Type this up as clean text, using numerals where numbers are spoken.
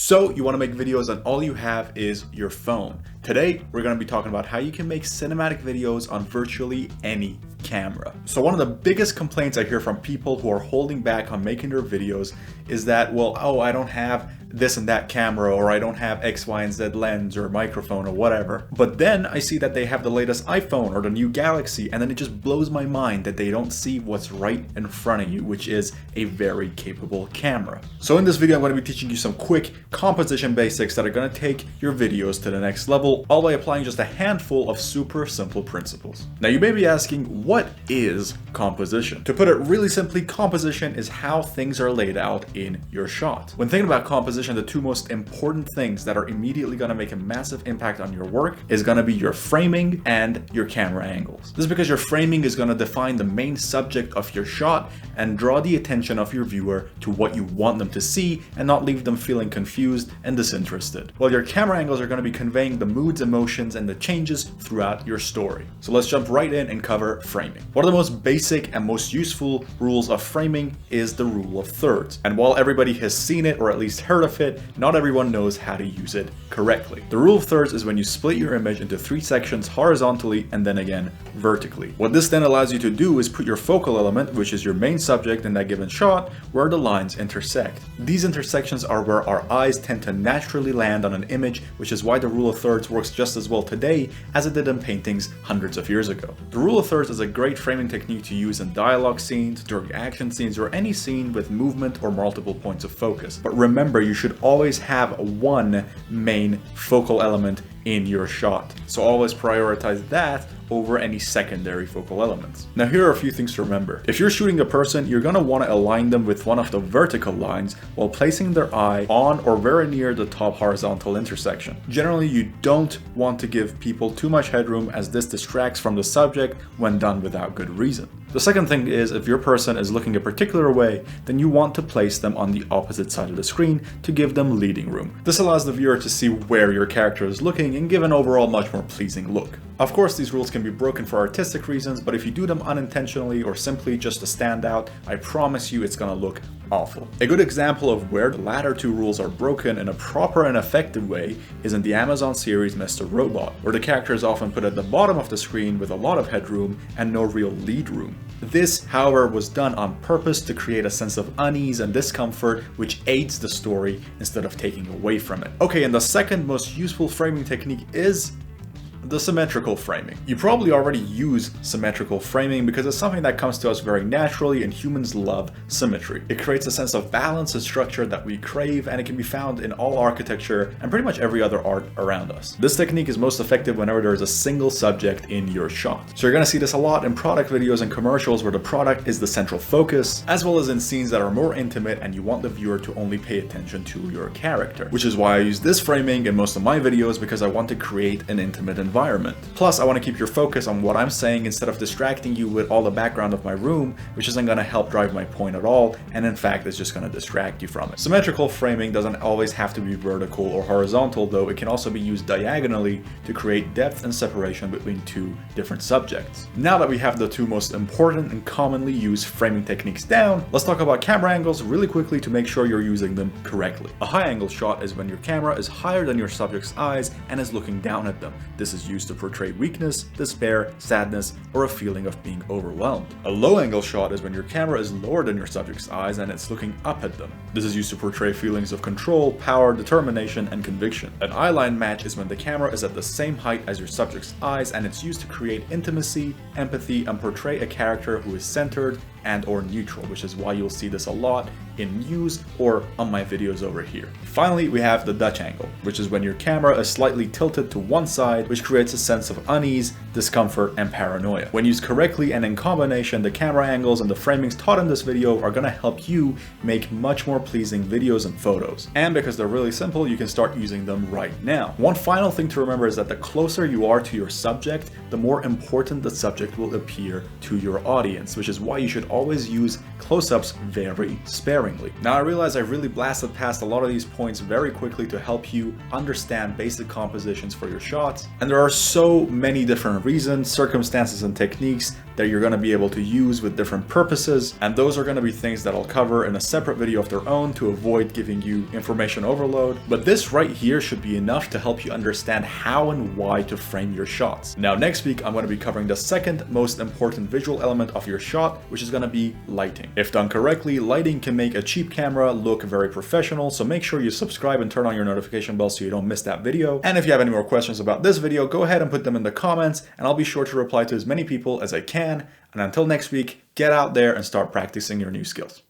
So you want to make videos and all you have is your phone. Today, we're going to be talking about how you can make cinematic videos on virtually any camera. So one of the biggest complaints I hear from people who are holding back on making their videos is that, well, oh, I don't have this and that camera, or I don't have X, Y, and Z lens or microphone or whatever. But then I see that they have the latest iPhone or the new Galaxy, and then it just blows my mind that they don't see what's right in front of you, which is a very capable camera. So in this video, I'm going to be teaching you some quick composition basics that are going to take your videos to the next level, all by applying just a handful of super simple principles. Now you may be asking, what is composition? To put it really simply, composition is how things are laid out in your shot. When thinking about composition, the two most important things that are immediately going to make a massive impact on your work is going to be your framing and your camera angles. This is because your framing is going to define the main subject of your shot and draw the attention of your viewer to what you want them to see and not leave them feeling confused and disinterested. While your camera angles are going to be conveying the moods, emotions, and the changes throughout your story. So let's jump right in and cover framing. One of the most basic and most useful rules of framing is the rule of thirds. And while everybody has seen it or at least heard of it, not everyone knows how to use it correctly. The rule of thirds is when you split your image into 3 sections horizontally and then again vertically. What this then allows you to do is put your focal element, which is your main subject in that given shot, where the lines intersect. These intersections are where our eyes tend to naturally land on an image, which is why the rule of thirds works just as well today as it did in paintings hundreds of years ago. The rule of thirds is a great framing technique to use in dialogue scenes, during action scenes, or any scene with movement or multiple points of focus. But remember, you should always have one main focal element in your shot. So always prioritize that over any secondary focal elements. Now here are a few things to remember. If you're shooting a person, you're going to want to align them with one of the vertical lines while placing their eye on or very near the top horizontal intersection. Generally, you don't want to give people too much headroom, as this distracts from the subject when done without good reason. The second thing is, if your person is looking a particular way, then you want to place them on the opposite side of the screen to give them leading room. This allows the viewer to see where your character is looking and give an overall much more pleasing look. Of course, these rules can be broken for artistic reasons, but if you do them unintentionally or simply just to stand out, I promise you it's gonna look awful. A good example of where the latter two rules are broken in a proper and effective way is in the Amazon series Mr. Robot, where the character is often put at the bottom of the screen with a lot of headroom and no real lead room. This, however, was done on purpose to create a sense of unease and discomfort, which aids the story instead of taking away from it. Okay, and the second most useful framing technique is the symmetrical framing. You probably already use symmetrical framing because it's something that comes to us very naturally, and humans love symmetry. It creates a sense of balance and structure that we crave, and it can be found in all architecture and pretty much every other art around us. This technique is most effective whenever there is a single subject in your shot. So you're going to see this a lot in product videos and commercials where the product is the central focus, as well as in scenes that are more intimate and you want the viewer to only pay attention to your character. Which is why I use this framing in most of my videos, because I want to create an intimate environment. Plus, I want to keep your focus on what I'm saying instead of distracting you with all the background of my room, which isn't going to help drive my point at all, and in fact is just going to distract you from it. Symmetrical framing doesn't always have to be vertical or horizontal, though. It can also be used diagonally to create depth and separation between two different subjects. Now that we have the two most important and commonly used framing techniques down, let's talk about camera angles really quickly to make sure you're using them correctly. A high angle shot is when your camera is higher than your subject's eyes and is looking down at them. This is used to portray weakness, despair, sadness, or a feeling of being overwhelmed. A low angle shot is when your camera is lower than your subject's eyes and it's looking up at them. This is used to portray feelings of control, power, determination, and conviction. An eye line match is when the camera is at the same height as your subject's eyes, and it's used to create intimacy, empathy, and portray a character who is centered and or neutral, which is why you'll see this a lot in news or on my videos over here. Finally, we have the Dutch angle, which is when your camera is slightly tilted to one side, which creates a sense of unease, discomfort, and paranoia. When used correctly and in combination, the camera angles and the framings taught in this video are going to help you make much more pleasing videos and photos. And because they're really simple, you can start using them right now. One final thing to remember is that the closer you are to your subject, the more important the subject will appear to your audience, which is why you should always use close-ups very sparingly. Now I realize I really blasted past a lot of these points very quickly to help you understand basic compositions for your shots, and there are so many different reasons, circumstances, and techniques that you're going to be able to use with different purposes, and those are going to be things that I'll cover in a separate video of their own to avoid giving you information overload. But this right here should be enough to help you understand how and why to frame your shots. Now next week I'm going to be covering the second most important visual element of your shot, which is going to be lighting. If done correctly, lighting can make a cheap camera look very professional, so make sure you subscribe and turn on your notification bell so you don't miss that video. And if you have any more questions about this video, go ahead and put them in the comments and I'll be sure to reply to as many people as I can. And until next week, get out there and start practicing your new skills.